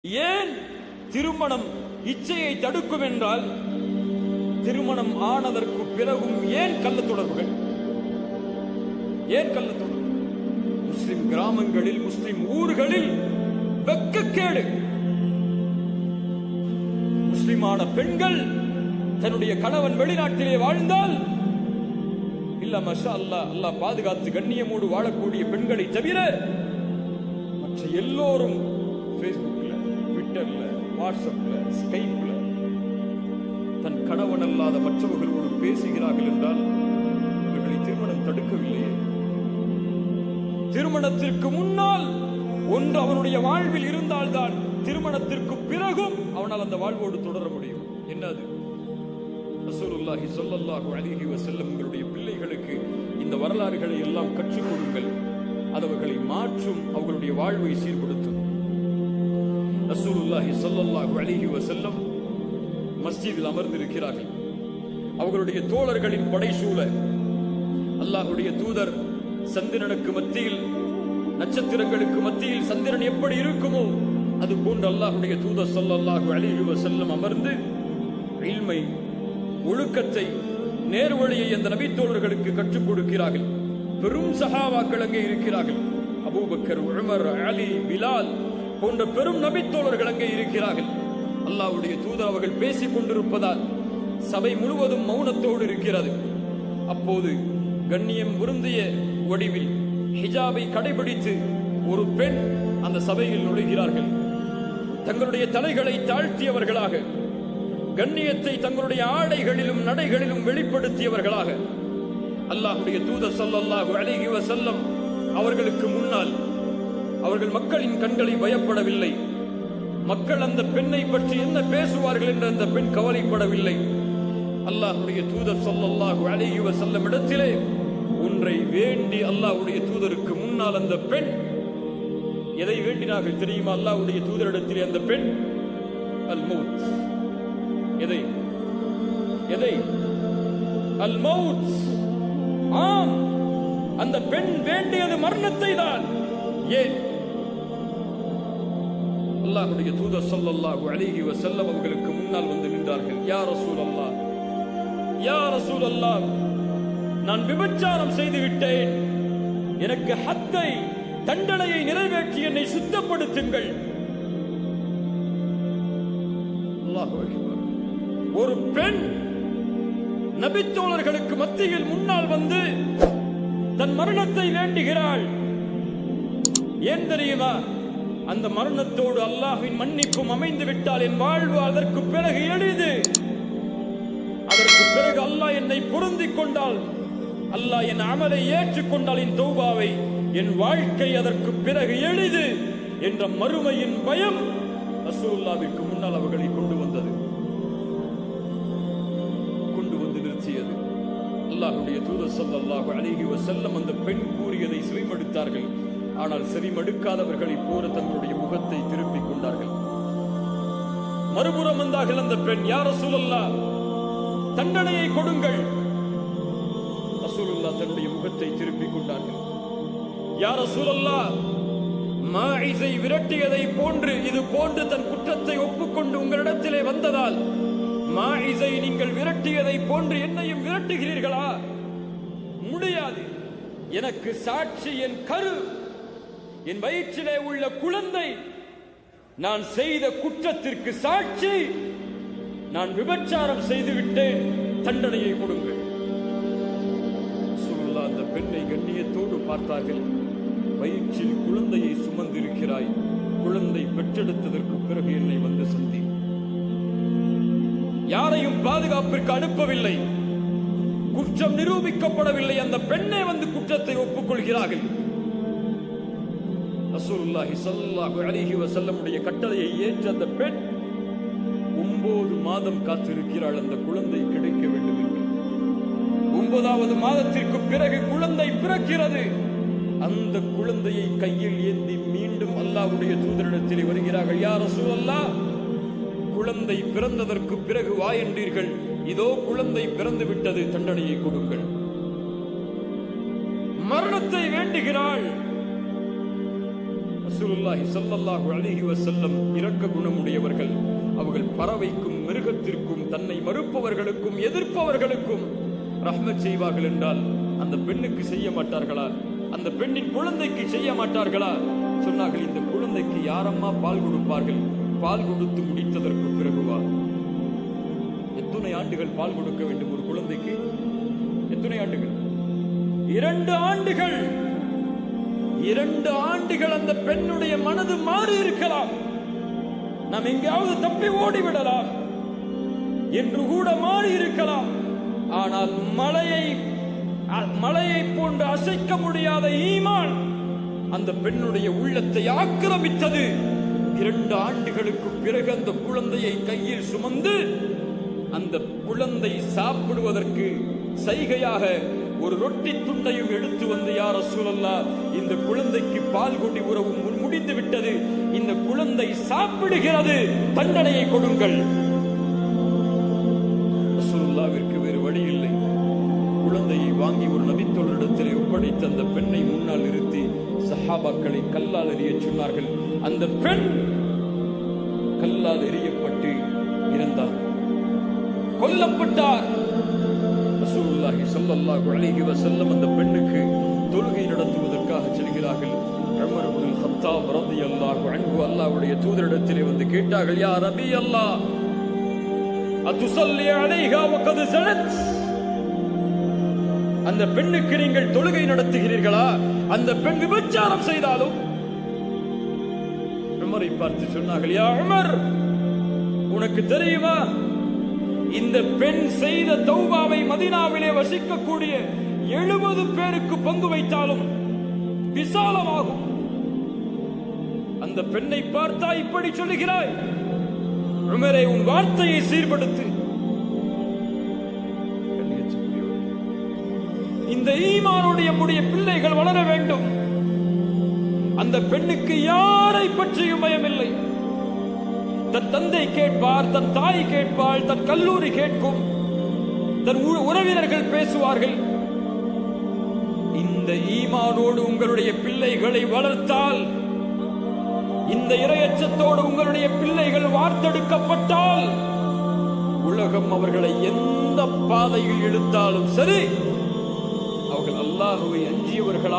ஏன் திருமணம் இச்சையை தடுக்கும் என்றால், திருமணம் ஆனதற்கு பிறகும் ஏன் கள்ள தொடர்புகள்? ஏன் கள்ள தொடர்பு? முஸ்லிம் கிராமங்களில், முஸ்லிம் ஊர்களில் வெட்கக்கேடு. முஸ்லிமான பெண்கள் தன்னுடைய கணவன் வெளிநாட்டிலே வாழ்ந்தால், இல்ல மஷா அல்லாஹ், அல்லாஹ் பாதுகாத்து கண்ணியமோடு வாழக்கூடிய பெண்களை தவிர மற்ற எல்லோரும் பேஸ்புக்ல, ட்விட்டர்ல, வாட்ஸ்அப்ல, ஸ்கைப்ல தன் கணவன் அல்லாத மற்றவர்களோடு பேசுகிறார்கள் என்றால் இவர்களை திருமணம் தடுக்கவில்லையே. திருமணத்திற்கு முன்னால் ஒன்று அவனுடைய வாழ்வில் இருந்தால்தான் திருமணத்திற்கு பிறகும் அவனால் அந்த வாழ்வோடு தொடர முடியும். என்னது? ரசூலுல்லாஹி ஸல்லல்லாஹு அலைஹி வஸல்லம் உங்களுடைய பிள்ளைகளுக்கு இந்த வரலாறுகளை எல்லாம் கற்றுக் கொடுங்கள். அது அவர்களை மாற்றும், அவர்களுடைய வாழ்வை சீர்படுத்தும். ரசூலுல்லாஹி ஸல்லல்லாஹு அலைஹி வஸல்லம் மஸ்ஜிதில் அமர்ந்திருக்கிறார்கள். அவர்களுடைய தோழர்களின் படைசூழ அல்லாஹ்வுடைய தூதர் சந்திரனுக்கு மத்தியில், நட்சத்திரங்களுக்கு மத்தியில் சந்திரன் எப்படி இருக்குமோ அது போன்று அல்லாஹ்வுடைய தூதர் ஸல்லல்லாஹு அலைஹி வஸல்லம் அமர்ந்து இல்மை, ஒழுக்கத்தை, நேர்வழியை அந்த நபி தோழர்களுக்கு கற்றுக் கொடுக்கிறார்கள். பெரும் சஹாபாக்கள் அங்கே இருக்கிறார்கள். அபூபக்கர், உமர், அலி, பிலால் போன்ற பெரும் நபி தோழர்கள் அங்கே இருக்கிறார்கள். அல்லாஹ்வுடைய தூதர் அவர்கள் பேசிக் கொண்டிருப்பதால் சபை முழுவதும் மௌனத்தோடு இருக்கிறது. அப்போது கண்ணியம் பொருந்திய வடிவில் ஹிஜாபை கடைபிடித்து ஒரு பெண் அந்த சபையில் நுழைகிறார்கள். தங்களுடைய தலைகளை தாழ்த்தியவர்களாக, கண்ணியத்தை தங்களுடைய ஆடைகளிலும் நடைகளிலும் வெளிப்படுத்தியவர்களாக அல்லாஹ்வுடைய தூதர் ஸல்லல்லாஹு அலைஹி வஸல்லம் அவர்களுக்கு முன்னால் அவர்கள் மக்களின் கண்களை பயப்படவில்லை. மக்கள் அந்த பெண்ணை பற்றி என்ன பேசுவார்கள் என்று அந்த பெண் கவலைப்படவில்லை. அல்லாஹ்வுடைய தூதர் ஸல்லல்லாஹு அலைஹி வஸல்லம் இடத்திலே ஒன்றை வேண்டி அல்லாஹ்வுடைய தூதருக்கு முன்னால் அந்த பெண் எதை வேண்டினார்கள் தெரியுமா? அல்லாஹ்வுடைய தூதரிடத்திலே அந்த பெண் அல் மௌத். எதை? எதை? அல் மௌத். ஆம், அந்த பெண் வேண்டியது மரணத்தை தான். ஏன்? அல்லாஹ்வுடைய தூதர் ஸல்லல்லாஹு அலைஹி வஸல்லம் அவர்களுக்கு முன்னால் வந்து நின்றார்கள். யா ரசூலல்லாஹ், யா ரசூலல்லாஹ், நான் விபச்சாரம் செய்து விட்டேன். எனக்கு ஹத்தை, தண்டனையை நிறைவேற்றி என்னை சுத்தப்படுத்துங்கள். அல்லாஹு அக்பர். ஒரு பெண் நபித்தோழர்களுக்கு மத்தியில் முன்னால் வந்து தன் மரணத்தை வேண்டுகிறாள். ஏன் தெரியுமா? அந்த மரணத்தோடு அல்லாஹ்வின் மன்னிப்பும் அமைந்து விட்டால் என் வாழ்வு அதற்கு பிறகு எளிது. அதற்கு பிறகு அல்லாஹ் என்னை பொருந்திக் கொண்டால், அல்லாஹ் என் அமலை ஏற்றுக்கொண்டால், என் தௌபாவை, என் வாழ்க்கை அதற்கு பிறகு எளிது என்ற மறுமையின் பயம் ரசூலுல்லாஹ்விற்கு முன்னால் அவர்களை கொண்டு வந்தது, கொண்டு வந்து நிறுத்தியது. அல்லாஹ்வுடைய தூதர் ஸல்லல்லாஹு அலைஹி வஸல்லம் அந்த பெண் கூறியதை செவிமடுத்தார்கள். ஆனால் செவிமடுக்காதவர்களை போல தங்களுடைய முகத்தை திருப்பிக் கொண்டார்கள். மறுபுறம் வந்தார்கள் அந்த பெண். யா ரசூலல்லாஹ், தண்டனையை கொடுங்கள். ரசூலுல்லாஹ் தன்னுடைய முகத்தை திருப்பிக் கொண்டார்கள். யா ரசூலல்லாஹ், மாஇஸை விரட்டியதை போன்று இது போன்று தன் குற்றத்தை ஒப்புக்கொண்டு உங்களிடத்திலே வந்ததால் மாஇஸை நீங்கள் விரட்டியதை போன்று என்னையும் விரட்டுகிறீர்களா? முடியாது. எனக்கு சாட்சி என் கரு, என் வயிற்றிலே உள்ள குழந்தை. நான் செய்த குற்றத்திற்கு சாட்சி. நான் விபச்சாரம் செய்து விட்டேன், தண்டனையை கொடுங்கள். ரசூலுல்லாஹ் அந்த பெண்ணை கண்ணியத்தோடு பார்த்தார்கள். வயிற்றில் குழந்தையை சுமந்திருக்கிறாய், குழந்தை பெற்றெடுத்ததற்கு பிறகு என்னை வந்து சந்தி. யாரையும் பாதுகாப்பிற்கு அனுப்பவில்லை. குற்றம் நிரூபிக்கப்படவில்லை. அந்த பெண்ணே வந்து குற்றத்தை ஒப்புக்கொள்கிறார்கள். ரசூலுல்லாஹி ஸல்லல்லாஹு அலைஹி வஸல்லமுடைய கட்டளையை ஏற்ற அந்த பெண் 9 மாதம் காத்திருக்கிறாள் அந்த குழந்தை கிடைக்க வேண்டும் என்று. 9வது மாதத்திற்கு பிறகு குழந்தை பிறக்கிறது. அந்த குழந்தையை கையில் ஏந்தி மீண்டும் அல்லாஹ்வுடைய தூதரிடத்தில் வருகிறார்கள். யா ரசூலல்லாஹ், குழந்தை பிறந்ததற்கு பிறகு வா என்றீர்கள், இதோ குழந்தை பிறந்து விட்டது, தண்டனையை கொடுங்கள். மரணத்தை வேண்டுகிறாள். ரசூலுல்லாஹி ஸல்லல்லாஹு அலைஹி வஸல்லம் இரக்க குணமுடையவர்கள். அவர்கள் பறவைக்கும் மிருகத்திற்கும் தன்னை மறுப்பவர்களுக்கும் எதிர்ப்பவர்களுக்கும் ரஹ்மத் செய்வார்கள் என்றால் அந்த பெண்ணுக்கு செய்ய மாட்டார்களா? அந்த பெண்ணின் குழந்தைக்கு செய்ய மாட்டார்களா? சொன்னார்கள், இந்த குழந்தைக்கு யாரம்மா பால் கொடுப்பார்கள்? பால் கொடுத்து முடித்ததற்கு பிறகுவா? எத்தனை ஆண்டுகள் பால் கொடுக்க வேண்டும் ஒரு குழந்தைக்கு? எத்தனை ஆண்டுகள்? 2 ஆண்டுகள். 2 ஆண்டுகள் அந்த பெண்ணுடைய மனது மாறி இருக்கலாம். நாம் எங்கேயாவது தப்பி ஓடிவிடலாம் என்று கூட மாறி இருக்கலாம். ஆனால் மலையை போன்று அசைக்க முடியாத ஈமான் அந்த பெண்ணுடைய உள்ளத்தை ஆக்கிரமித்தது. 2 ஆண்டுகளுக்கு பிறகு அந்த குழந்தையை கையில் சுமந்து அந்த குழந்தை சாப்பிடுவதற்கு சைகையாக ஒரு ரொட்டி துண்டையும் எடுத்து வந்து, யா ரசூலல்லாஹ், இந்த குழந்தைக்கு பால் குடி உறவு முடிந்து விட்டது, இந்த குழந்தை சாப்பிடுகிறது, தண்டனையை கொடுங்கள். ரசூலுல்லாஹ்விற்கு வேறு வழி இல்லை. குழந்தையை வாங்கி ஒரு நபித்தோழரிடத்திலே ஒப்படைத்து அந்த பெண்ணை முன்னால் நிறுத்தி சஹாபாக்களை கல்லால் எறிய சொன்னார்கள். அந்த பெண் கல்லால் எறியப்பட்டு இறந்தார், கொல்லப்பட்டார். ரசூலுல்லாஹி ஸல்லல்லாஹு அலைஹி வஸல்லம் அந்த பெண்ணுக்கு தொழுகை நடத்துவதற்காக செல்கிறார்கள். உமர் இப்னுல் கத்தாப் ரலியல்லாஹு அன்ஹு அல்லாஹ்வுடைய தூதரிடத்திலே வந்து கேட்டார்கள், யா ரபி அல்லாஹ், அதுஸல்லி அலைஹா வகத் ஸனத், அந்த பெண்ணுக்கு நீங்கள் தொழுகை நடத்துகிறீர்களா? அந்த பெண் விபச்சாரம் செய்தாலும்? உமரை பார்த்து சொன்னார்கள், யா உமர், உனக்கு தெரியுமா, இந்த பெண் செய்த தௌபாவை மதீனாவிலே வசிக்கக்கூடிய 70 பேருக்கு பங்கு வைத்தாலும் விசாலமாகும். அந்த பெண்ணை பார்த்தா இப்படி சொல்லுகிறாய்? உமரே, உன் வார்த்தையை சீர்படுத்து. இந்த ஈமானுடைய பிள்ளைகள் வளர வேண்டும். அந்த பெண்ணுக்கு யாரை பற்றியும் பயமில்லை. தன் தந்தை கேட்பார், தன் தாய் கேட்பாள், தன் கல்லூரி கேட்கும், தன் உறவினர்கள் பேசுவார்கள். இந்த ஈமானோடு உங்களுடைய பிள்ளைகளை வளர்த்தால், இந்த இறையச்சத்தோடு உங்களுடைய பிள்ளைகள் வார்த்தெடுக்கப்பட்டால், உலகம் அவர்களை எந்த பாதையில் இழுத்தாலும் சரி, அவர்கள் அல்லாஹ்வை அஞ்சியவர்களாக